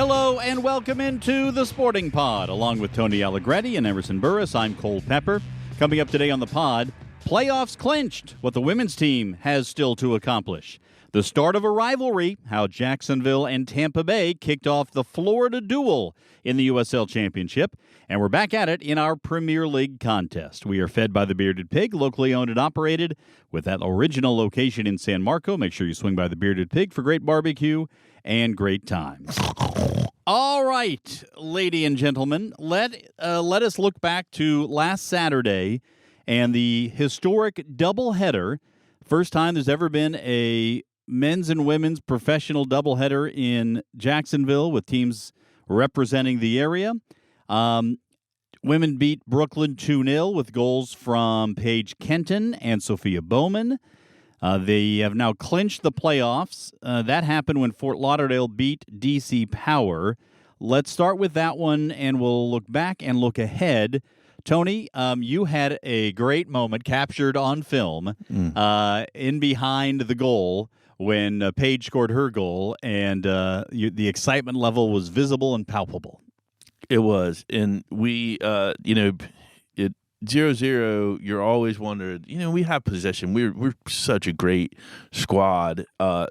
Hello and welcome into the Sporting Pod. Along with Tony Allegretti and Emerson Burris, I'm Cole Pepper. Coming up today on the pod, playoffs clinched, what the women's team has still to accomplish. The start of a rivalry, how Jacksonville and Tampa Bay kicked off the Florida duel in the USL Championship. And we're back at it in our Premier League contest. We are fed by the Bearded Pig, locally owned and operated, with that original location in San Marco. Make sure you swing by the Bearded Pig for great barbecue and great times. All right, ladies and gentlemen, let us look back to last Saturday and the historic doubleheader. First time there's ever been a men's and women's professional doubleheader in Jacksonville with teams representing the area. Women beat Brooklyn 2-0 with goals from Paige Kenton and Sophia Bowman. They have now clinched the playoffs. That happened when Fort Lauderdale beat DC Power. Let's start with that one, and we'll look back and look ahead. Tony, you had a great moment captured on film in behind the goal when Paige scored her goal, and the excitement level was visible and palpable. It was, and we, 0-0, you're always wondering, we have possession. We're such a great squad,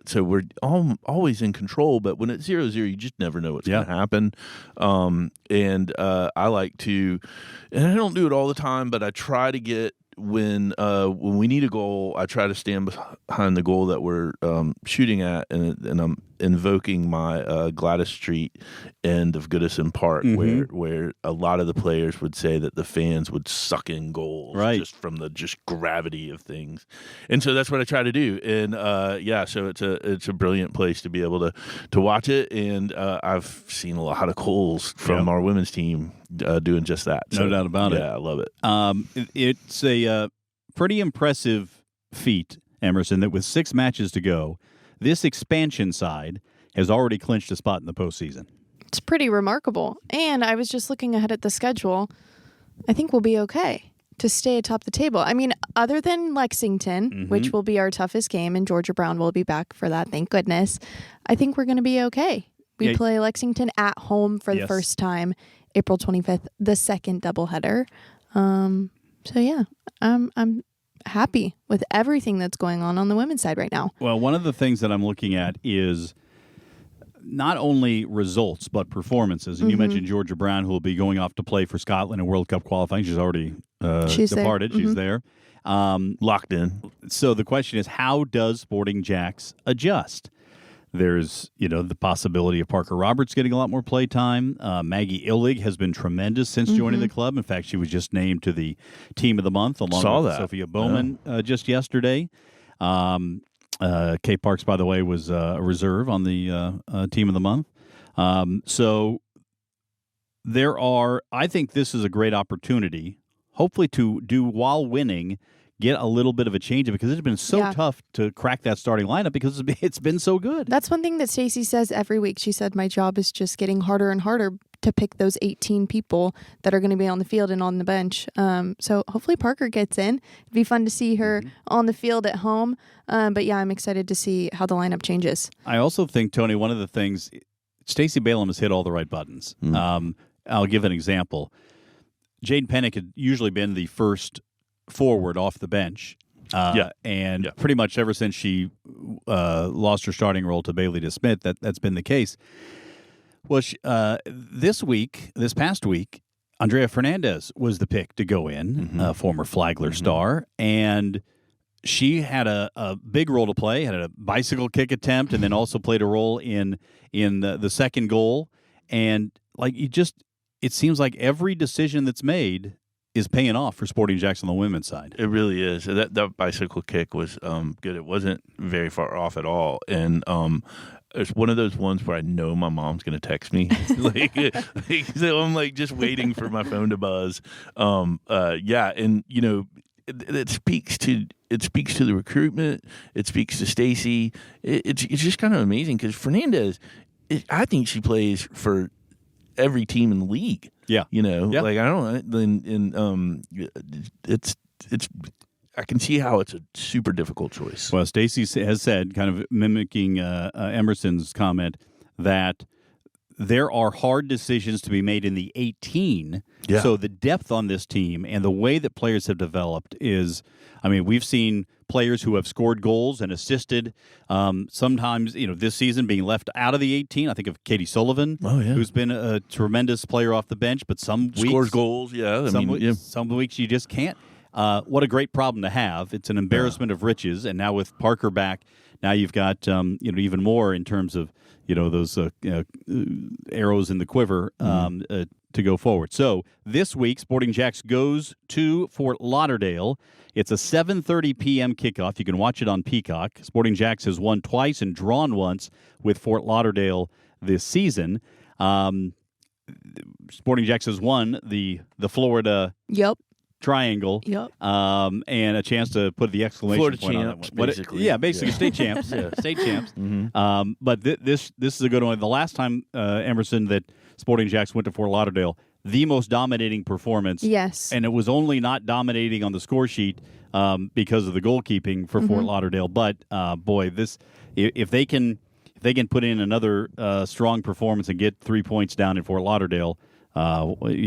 so we're always in control. But when it's 0-0, you just never know what's going to happen. And I like to, and I don't do it all the time, but I try to get, when we need a goal, I try to stand behind the goal that we're shooting at, and I'm invoking my Gladys Street end of Goodison Park, where a lot of the players would say that the fans would suck in goals just from the gravity of things, and so that's what I try to do. And so it's a brilliant place to be able to watch it, and I've seen a lot of goals from our women's team doing just that. So, no doubt about it. Yeah, I love it. It's a pretty impressive feat, Emerson, that with 6 matches to go, this expansion side has already clinched a spot in the postseason. It's pretty remarkable. And I was just looking ahead at the schedule. I think we'll be okay to stay atop the table. I mean, other than Lexington, which will be our toughest game, and Georgia Brown will be back for that, thank goodness, I think we're going to be okay. We play Lexington at home for the first time, April 25th, the second doubleheader. I'm happy with everything that's going on the women's side right now. Well, one of the things that I'm looking at is not only results, but performances. And you mentioned Georgia Brown, who will be going off to play for Scotland in World Cup qualifying. She's already departed. She's there. Locked in. So the question is, how does Sporting JAX adjust? There's, the possibility of Parker Roberts getting a lot more play time. Maggie Illig has been tremendous since joining the club. In fact, she was just named to the Team of the Month along with Sophia Bowman just yesterday. Kay Parks, by the way, was a reserve on the Team of the Month. So I think this is a great opportunity, hopefully to do while winning, get a little bit of a change because it's been so tough to crack that starting lineup because it's been so good. That's one thing that Stacey says every week. She said, my job is just getting harder and harder to pick those 18 people that are going to be on the field and on the bench. So hopefully Parker gets in. It'd be fun to see her on the field at home. But I'm excited to see how the lineup changes. I also think, Tony, one of the things, Stacey Balaam has hit all the right buttons. I'll give an example. Jade Pennick had usually been the first forward off the bench. Pretty much ever since she lost her starting role to Bailey DeSmith, that's been the case. Well, this past week, Andrea Fernandez was the pick to go in, former Flagler star, and she had a big role to play, had a bicycle kick attempt, and then also played a role in the second goal. And it seems like every decision that's made is paying off for Sporting JAX on the women's side. It really is. That bicycle kick was good. It wasn't very far off at all. And it's one of those ones where I know my mom's going to text me. So I'm just waiting for my phone to buzz. It speaks to the recruitment. It speaks to Stacey. It's just kind of amazing because Fernandez, I think she plays for every team in the league. Yeah. I don't know. It's I can see how it's a super difficult choice. Well, Stacey has said, kind of mimicking Emerson's comment, that there are hard decisions to be made in the 18. Yeah. So the depth on this team and the way that players have developed is, I mean, we've seen players who have scored goals and assisted. Sometimes, this season being left out of the 18. I think of Katie Sullivan, who's been a tremendous player off the bench, but some weeks scores goals. Yeah, some weeks you just can't. What a great problem to have. It's an embarrassment of riches. And now with Parker back, now you've got even more in terms of those arrows in the quiver to go forward. So this week, Sporting JAX goes to Fort Lauderdale. It's a 7:30 p.m. kickoff. You can watch it on Peacock. Sporting JAX has won twice and drawn once with Fort Lauderdale this season. Sporting JAX has won the Florida Triangle. And a chance to put the exclamation Florida point champs, on that one. basically. Basically state champs. State champs. Mm-hmm. But this is a good one. The last time, Emerson, that Sporting JAX went to Fort Lauderdale, the most dominating performance. Yes. And it was only not dominating on the score sheet because of the goalkeeping for Fort Lauderdale. But, boy, if they can put in another strong performance and get 3 points down in Fort Lauderdale, they're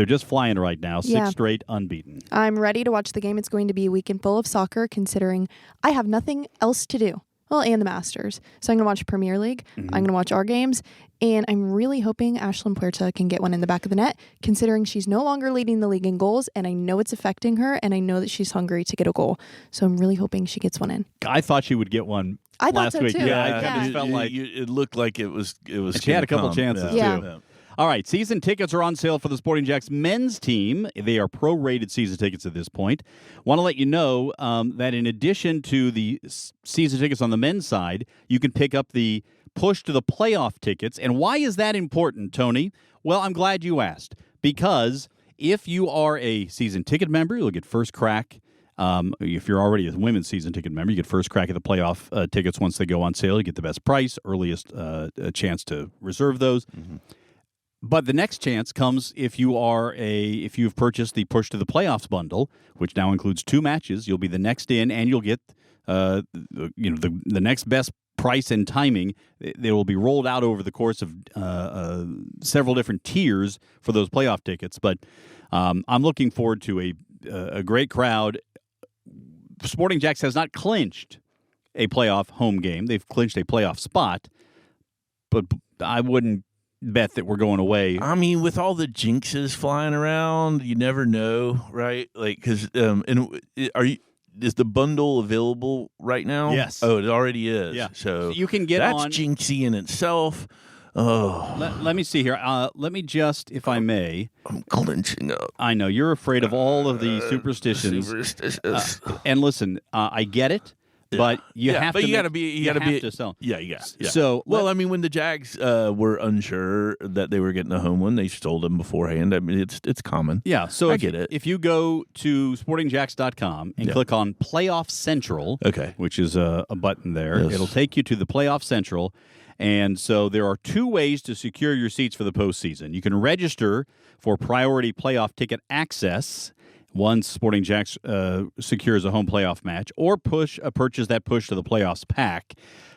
just flying right now. Six straight unbeaten. I'm ready to watch the game. It's going to be a weekend full of soccer, considering I have nothing else to do. Well, and the Masters. So I'm going to watch Premier League. I'm going to watch our games. And I'm really hoping Ashlyn Puerta can get one in the back of the net, considering she's no longer leading the league in goals, and I know it's affecting her, and I know that she's hungry to get a goal. So I'm really hoping she gets one in. I thought she would get one last week. Too. Yeah, I kind of felt like it looked like it was. She had a couple chances too. All right, season tickets are on sale for the Sporting JAX men's team. They are pro-rated season tickets at this point. Want to let you know that in addition to the season tickets on the men's side, you can pick up the push to the playoff tickets. And why is that important, Tony? Well, I'm glad you asked. Because if you are a season ticket member, you'll get first crack. If you're already a women's season ticket member, you get first crack at the playoff tickets once they go on sale. You get the best price, earliest chance to reserve those. But the next chance comes if you've purchased the Push to the Playoffs bundle, which now includes 2 matches. You'll be the next in, and you'll get the next best price and timing. They will be rolled out over the course of several different tiers for those playoff tickets. But I'm looking forward to a great crowd. Sporting JAX has not clinched a playoff home game. They've clinched a playoff spot, but I wouldn't bet that we're going away. I mean, with all the jinxes flying around, you never know, right? Like, because is the bundle available right now? Yes. Oh, it already is. Yeah. So you can get that's on. jinxy in itself. Oh, let me see here. Let me just, if I may. I'm clenching up. I know you're afraid of all of the superstitions. And listen, I get it. But you have to. You got to be. You got to be. Sell. Yeah, you got. Yeah. So, I mean, when the Jags were unsure that they were getting a home one, they stole them beforehand. I mean, it's common. Yeah. So I get it. If you go to sportingjax.com and click on Playoff Central, which is a button there, it'll take you to the Playoff Central. And so there are 2 ways to secure your seats for the postseason. You can register for priority playoff ticket access once Sporting JAX secures a home playoff match, or purchase that Push to the Playoffs pack.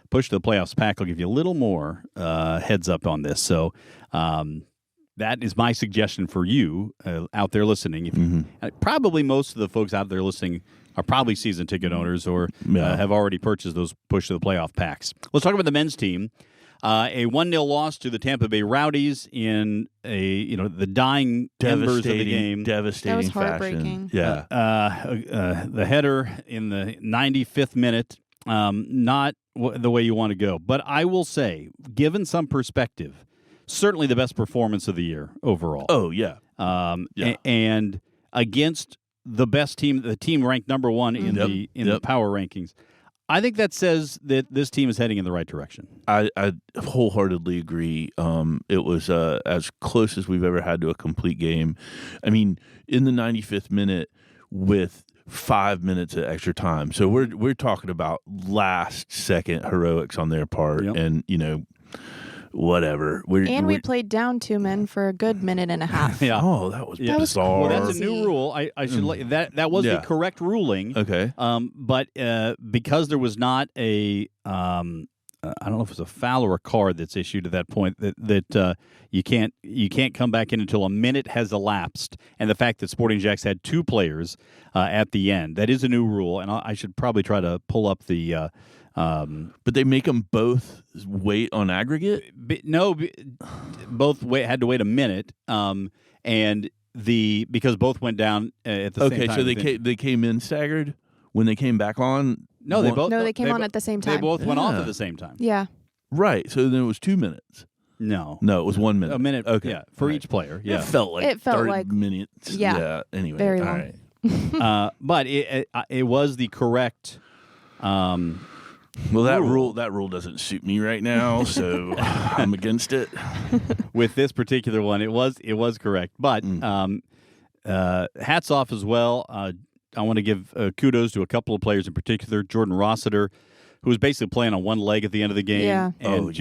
Push to the Playoffs pack will give you a little more heads up on this. So that is my suggestion for you out there listening. Probably most of the folks out there listening are probably season ticket owners or have already purchased those Push to the Playoff packs. Let's talk about the men's team. A 1-0 loss to the Tampa Bay Rowdies in the dying embers of the game. Devastating. That was fashion. heartbreaking. Yeah. The header in the 95th minute, not the way you want to go. But I will say, given some perspective, certainly the best performance of the year overall. Oh, yeah. And against the best team, the team ranked number 1 in the power rankings. I think that says that this team is heading in the right direction. I wholeheartedly agree. It was as close as we've ever had to a complete game. I mean, in the 95th minute with 5 minutes of extra time. So we're talking about last second heroics on their part, and whatever. We played down 2 men for a good minute and a half. Oh, that was bizarre. Well, that's a new rule. I should let you, that was the correct ruling. Okay. But because there was not a I don't know if it's a foul or a card that's issued at that point that you can't come back in until a minute has elapsed, and the fact that Sporting JAX had 2 players at the end, that is a new rule, and I should probably try to pull up the. But they make them both wait on aggregate. Both had to wait a minute, and because both went down at the same time. Okay, so they came in staggered when they came back on. No, they came on at the same time. They both went off at the same time. Yeah. Right. So then it was 2 minutes. No, it was 1 minute. A minute. Okay. Yeah, for each player. Yeah, it felt like 30 minutes. Yeah. Anyway, very all long. right. But it was the correct. Well, that rule doesn't suit me right now, so I'm against it. With this particular one, it was correct, but hats off as well. I want to give kudos to a couple of players in particular. Jordan Rossiter, who was basically playing on one leg at the end of the game and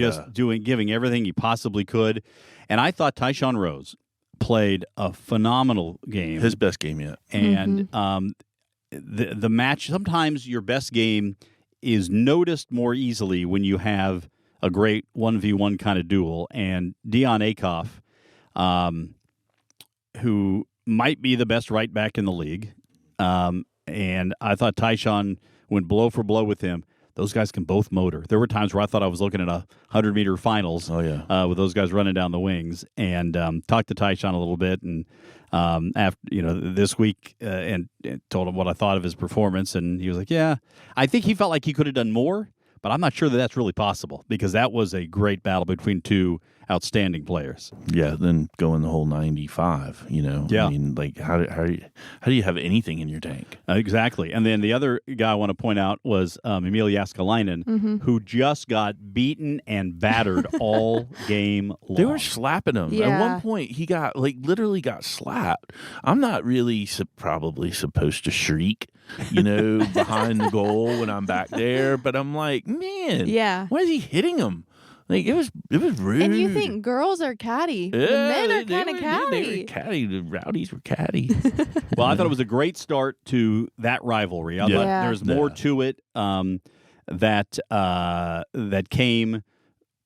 giving everything he possibly could. And I thought Tyshawn Rose played a phenomenal game, his best game yet. And the match, sometimes your best game is noticed more easily when you have a great 1v1 kind of duel. And Dion Akoff, who might be the best right back in the league, and I thought Tyshawn went blow for blow with him. Those guys can both motor. There were times where I thought I was looking at 100-meter finals with those guys running down the wings. And talked to Tyshawn a little bit, and after this week, and told him what I thought of his performance. And he was like, "Yeah, I think he felt like he could have done more, but I'm not sure that that's really possible because that was a great battle between 2 outstanding players." Yeah, then going the whole 95, Yeah. I mean, like, how do you have anything in your tank? Exactly. And then the other guy I want to point out was Emil Jaskalainen, who just got beaten and battered all game long. They were slapping him. Yeah. At one point, he got, literally got slapped. I'm not really probably supposed to shriek, behind the goal when I'm back there, but I'm like, man, why is he hitting him? Like, it was rude. And you think girls are catty. Yeah, the men are kind of catty. They were catty. The Rowdies were catty. Well, I thought it was a great start to that rivalry. I thought there's more to it that came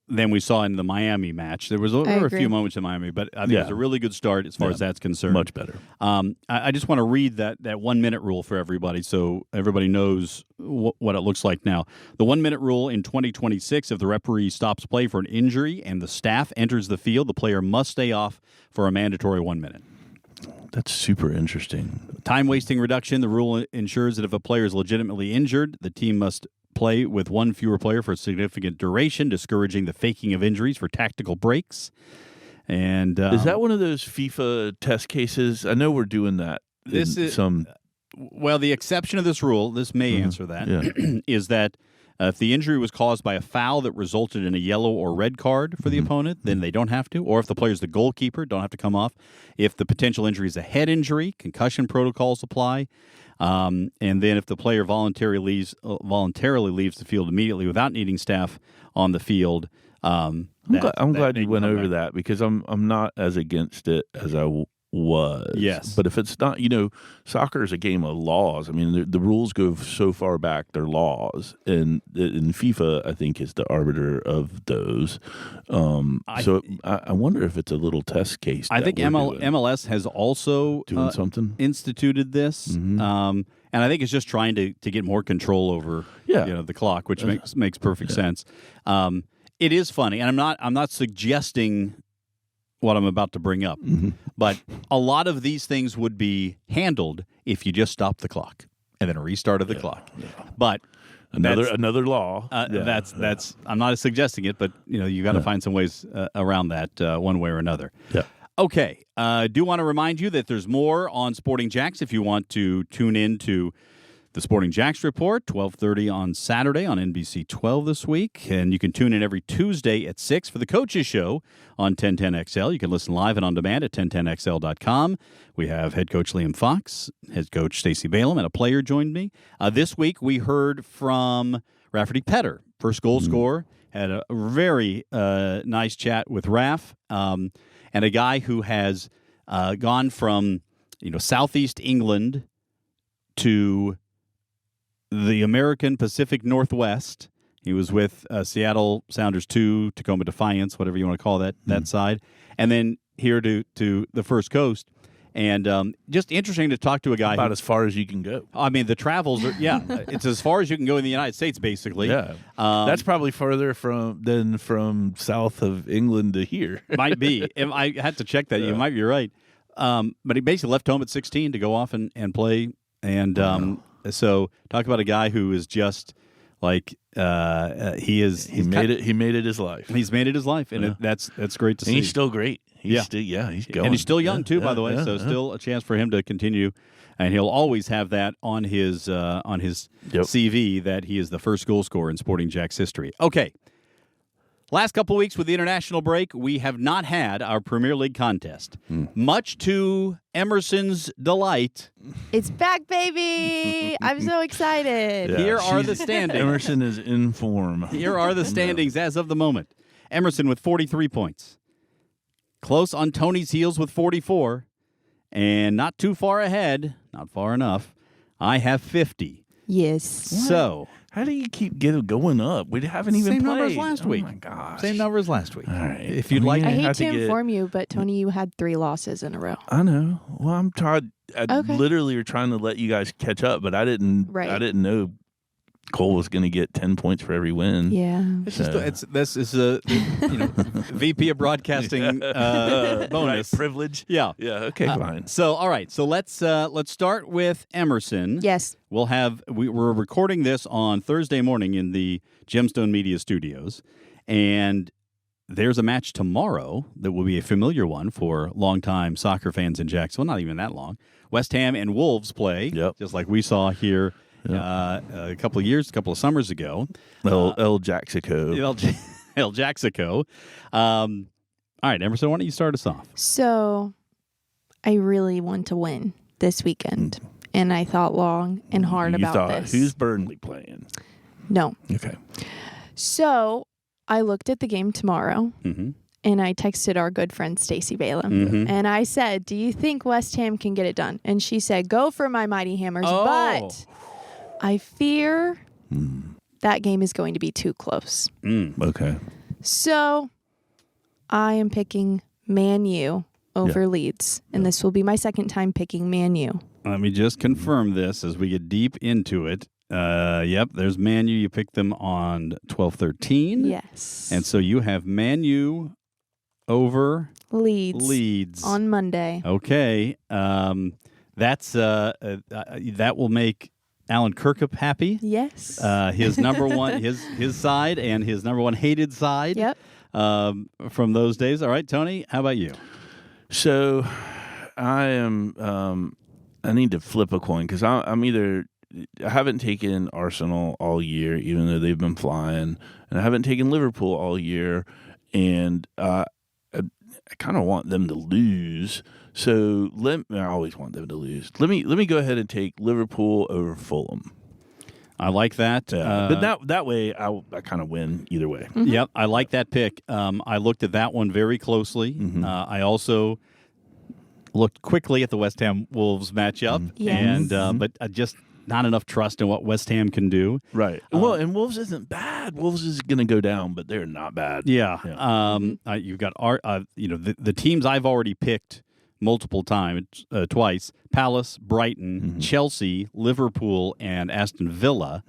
than we saw in the Miami match. There were a few moments in Miami, but I think it was a really good start as far as that's concerned. Much better. I just want to read that 1 minute rule for everybody so everybody knows what it looks like now. The 1 minute rule in 2026, if the referee stops play for an injury and the staff enters the field, the player must stay off for a mandatory 1 minute. That's super interesting. Time wasting reduction. The rule ensures that if a player is legitimately injured, the team must play with 1 fewer player for a significant duration, discouraging the faking of injuries for tactical breaks. And is that one of those FIFA test cases? I know we're doing that. Well, the exception of this rule, this may answer that, is that if the injury was caused by a foul that resulted in a yellow or red card for the opponent, then they don't have to. Or if the player's the goalkeeper, don't have to come off. If the potential injury is a head injury, concussion protocols apply. And then if the player voluntarily leaves the field immediately without needing staff on the field. I'm glad you went over that because I'm not as against it as I was. Yes. But if it's not, soccer is a game of laws. I mean, the rules go so far back, they're laws. And FIFA, I think, is the arbiter of those. I wonder if it's a little test case. I think MLS has also doing something, instituted this. And I think it's just trying to get more control over the clock, which makes perfect sense. It is funny, and I'm not suggesting what I'm about to bring up. But a lot of these things would be handled if you just stopped the clock and then restarted the clock. Yeah. But another law. That's I'm not suggesting it, but you got to find some ways around that one way or another. Yeah. Okay. Do want to remind you that there's more on Sporting JAX if you want to tune in to the Sporting JAX Report, 12:30 on Saturday on NBC 12 this week. And you can tune in every Tuesday at 6 for the Coaches Show on 1010XL. You can listen live and on demand at 1010XL.com. We have head coach Liam Fox, head coach Stacey Balaam, and a player joined me. This week we heard from Rafferty Petter, first goal scorer. Had a very nice chat with Raff, and a guy who has gone from Southeast England to the American Pacific Northwest. He was with Seattle Sounders 2, Tacoma Defiance, whatever you want to call that side, and then here to the First Coast. And just interesting to talk to a guy about as far as you can go. I mean, the travels are it's as far as you can go in the United States, basically. Yeah, that's probably further than from south of England to here. Might be. I had to check that. You might be right. But he basically left home at 16 to go off and play. And so talk about a guy who is just like he made it his life. He's made it his life, and that's great to see. He's still great. He's going. And he's still young too, by the way. So still a chance for him to continue, and he'll always have that on his CV that he is the first goal scorer in Sporting JAX history. Okay. Last couple of weeks with the international break, we have not had our Premier League contest. Much to Emerson's delight. It's back, baby! I'm so excited. Yeah. Here are the standings. Emerson is in form. Here are the standings as of the moment. Emerson with 43 points. Close on Tony's heels with 44. And not too far ahead, not far enough, I have 50. Yes. So... How do you keep going up? We haven't even Same played. Number as last week. Oh, my gosh. Same number as last week. All right. If you'd like, I hate to inform you, but Tony, you had 3 losses in a row. I know. Well, I'm trying. Okay. Literally trying to let you guys catch up, but I didn't. Right. I didn't know Cole was going to get 10 points for every win. Yeah. This is a VP of broadcasting bonus Right, privilege. Yeah. Yeah. Okay. Fine. So all right. So let's start with Emerson. Yes. We're recording this on Thursday morning in the Gemstone Media Studios, and there's a match tomorrow that will be a familiar one for longtime soccer fans in Jacksonville. Not even that long. West Ham and Wolves play, just like we saw here. A couple of summers ago. El Jaxico. El Jaxico. All right, Emerson, why don't you start us off? So I really want to win this weekend, and I thought long and hard about this. Who's Burnley playing? No. Okay. So I looked at the game tomorrow, and I texted our good friend Stacey Balaam, and I said, do you think West Ham can get it done? And she said, go for my Mighty Hammers, but... I fear that game is going to be too close. Okay. So I am picking Man U over Leeds, and this will be my second time picking Man U. Let me just confirm this as we get deep into it. Yep, there's Man U. You picked them on 12-13. Yes. And so you have Man U over Leeds on Monday. Okay. That will make Alan Kirkup happy. Yes. His number one, his side, and his number one hated side. Yep. From those days. All right, Tony, how about you? So, I am. I need to flip a coin because I'm either. I haven't taken Arsenal all year, even though they've been flying, and I haven't taken Liverpool all year, and I kind of want them to lose. So I always want them to lose. Let me go ahead and take Liverpool over Fulham. I like that. But that way I kind of win either way. Yep, I like that pick. I looked at that one very closely. I also looked quickly at the West Ham Wolves matchup, Yes. and but just not enough trust in what West Ham can do. Right. Well, and Wolves isn't bad. Wolves is going to go down, but they're not bad. Yeah. You've got the teams I've already picked multiple times, twice: Palace, Brighton, Chelsea, Liverpool, and Aston Villa.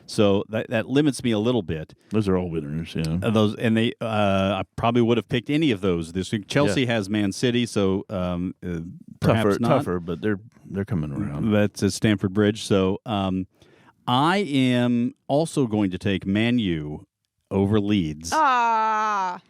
So that limits me a little bit. Those are all winners, yeah. I probably would have picked any of those this week. Chelsea has Man City, so perhaps not. Tougher, but they're coming around. That's at Stamford Bridge. So I am also going to take Man U over Leeds.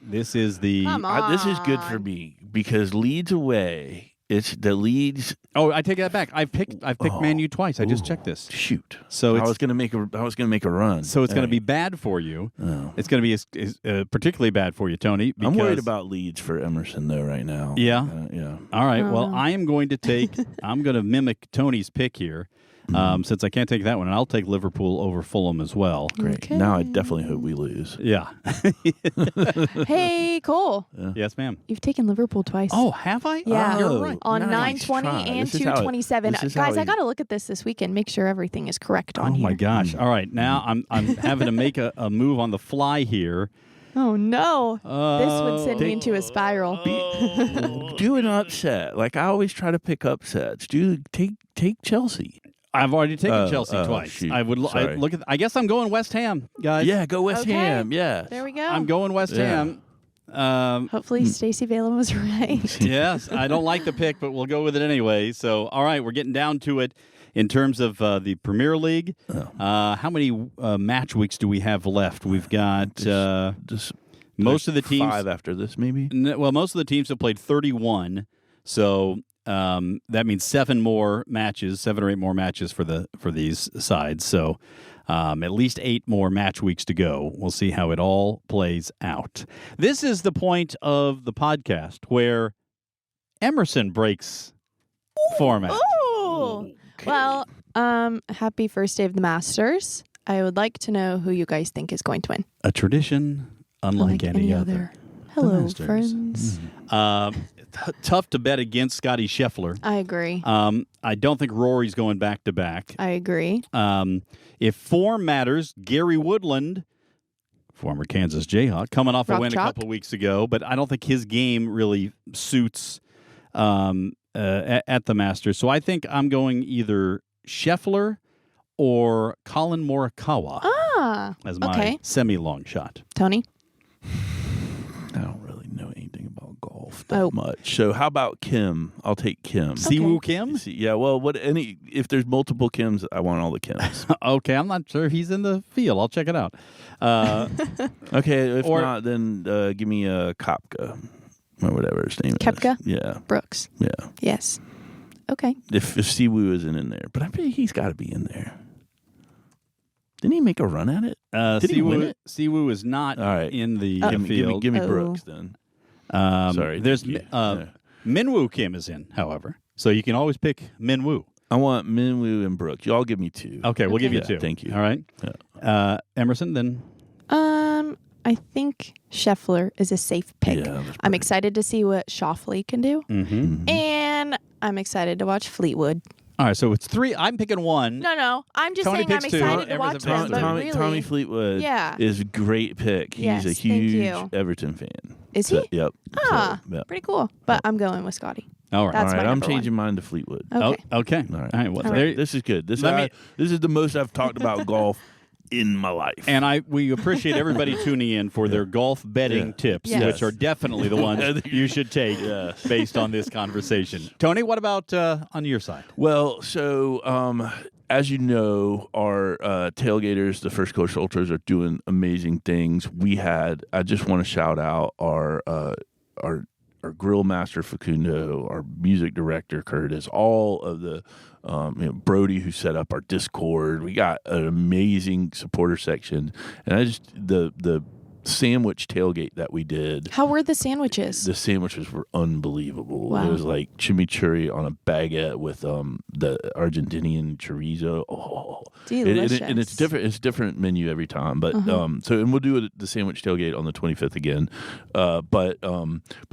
This is this is good for me because Leeds away. It's the Leeds. Oh, I take that back. I've picked Man U twice. I just checked this. Shoot. So I was going to make a run. So it's going to be bad for you. Oh. It's going to be particularly bad for you, Tony. I'm worried about Leeds for Emerson though right now. Yeah. Yeah. All right. Well, I am going to take. I'm going to mimic Tony's pick here. since I can't take that one. And I'll take Liverpool over Fulham as well. Great. Okay. Now I definitely hope we lose. Yeah. Hey, Cole. Yes, ma'am. You've taken Liverpool twice. Oh, have I? Yeah. You're right. On Nice 9:20 try. and This is how it- 2:27. this is how Guys, I it- got to look at this weekend. Make sure everything is correct on Oh, here. my gosh. All right. Now I'm having to make a move on the fly here. Oh, no. This would send me into a spiral. Do an upset. Like I always try to pick upsets. Take Chelsea. I've already taken Chelsea twice. Shoot. I would Sorry. look at. I guess I'm going West Ham, guys. Yeah, go West Okay. Ham. Yeah. There we go. I'm going West Yeah. Ham. Hopefully, Stacey Valen was right. Yes, I don't like the pick, but we'll go with it anyway. So, all right, we're getting down to it in terms of the Premier League. How many match weeks do we have left? We've got Just most of the teams. 5 after this, maybe. Well, most of the teams have played 31, so that means 7 or 8 more matches for these sides. So at least 8 more match weeks to go. We'll see how it all plays out. This is the point of the podcast where Emerson breaks format. Oh, well, happy first day of the Masters. I would like to know who you guys think is going to win. A tradition unlike any other. Hello, Masters. friends. Tough to bet against Scotty Scheffler. I agree. I don't think Rory's going back to back. I agree. If form matters, Gary Woodland, former Kansas Jayhawk, coming off a Rock win chalk. a couple of weeks ago, but I don't think his game really suits at the Masters. So I think I'm going either Scheffler or Colin Morikawa as my okay. semi-long shot. Tony? I don't really know anything about golf that much. So how about Kim? I'll take Kim. Siwoo Kim? Yeah, well, if there's multiple Kims, I want all the Kims. Okay, I'm not sure if he's in the field. I'll check it out. Okay, if not, then give me a Kopka or whatever his name Koepka? is. Yeah, Brooks? yeah. Yes. Okay. If Siwoo isn't in there, but I bet he's got to be in there. Didn't he make a run at it? Did he win it? Siwoo is not All right. in the field. Give me Brooks then. Sorry. There's thank you. Minwoo Kim is in, however, so you can always pick Minwoo. I want Minwoo and Brooks. Y'all give me 2. Okay, we'll give you Yeah, 2. thank you. All right. Yeah. Emerson, then. I think Scheffler is a safe pick. Yeah, that's I'm excited to see what Shoffley can do. Mm-hmm. And I'm excited to watch Fleetwood. All right, so it's 3. I'm picking 1. No. I'm just Tony saying I'm picks 2. excited to Emerson watch picks them. But Tommy, really, Tommy Fleetwood Yeah. is a great pick. He's Yes, a thank huge you. Everton fan. Is So, he? yep. Ah, So, yep. pretty cool. But I'm going with Scotty. All right. That's All right, my I'm number changing one. mine to Fleetwood. Okay. Okay. All right. All right. Well, All there- This is good. This Let is the most I've talked about golf in my life. And we appreciate everybody tuning in for their golf betting tips, Yes. which are definitely the ones you should take Yes. based on this conversation. Tony, what about on your side? Well, so as you know, our tailgaters, the First Coast Ultras, are doing amazing things. I just want to shout out our grill master Facundo, our music director Curtis, all of the Brody who set up our Discord. We got an amazing supporter section, and the sandwich tailgate that we did. How were the sandwiches? The sandwiches were unbelievable. Wow. It was like chimichurri on a baguette with the Argentinian chorizo. Oh, Delicious. And it's different. It's a different menu every time. But and we'll do the sandwich tailgate on the 25th again. But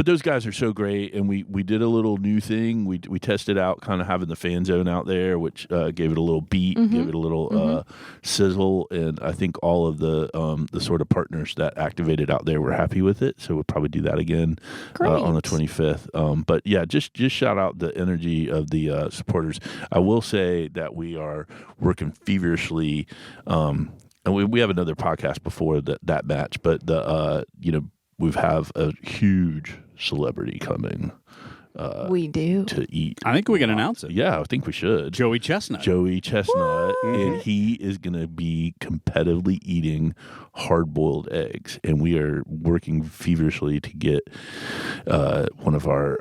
those guys are so great, and we did a little new thing. We tested out kind of having the fan zone out there, which gave it a little beat, gave it a little sizzle, and I think all of the sort of partners that activated out there were happy with it. So we'll probably do that again on the 25th. But yeah, just shout out the energy of the supporters. I will say that we are working feverishly, and we have another podcast before that match, but we have a huge celebrity coming. We do. To eat. I think we can announce it. Yeah, I think we should. Joey Chestnut. Joey Chestnut, and he is going to be competitively eating hard-boiled eggs, and we are working feverishly to get one of our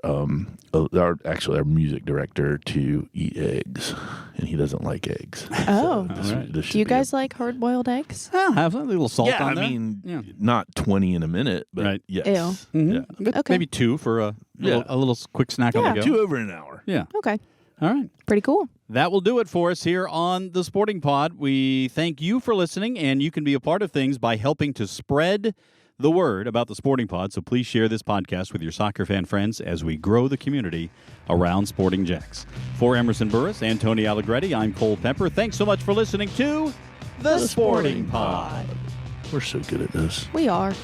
music director to eat eggs, and he doesn't like eggs. Oh. This Do you guys like hard-boiled eggs? I'll have a little salt Yeah, on there. I mean, not 20 in a minute, but Right. yes. Ew. Yeah. But Okay. maybe 2 for a little quick snack on Yeah. the go. 2 over an hour. Yeah. Okay. All right. Pretty cool. That will do it for us here on the Sporting Pod. We thank you for listening, and you can be a part of things by helping to spread the word about the Sporting Pod. So please share this podcast with your soccer fan friends as we grow the community around Sporting JAX. For Emerson Burris and Tony Allegretti, I'm Cole Pepper. Thanks so much for listening to the Sporting Pod. We're so good at this. We are.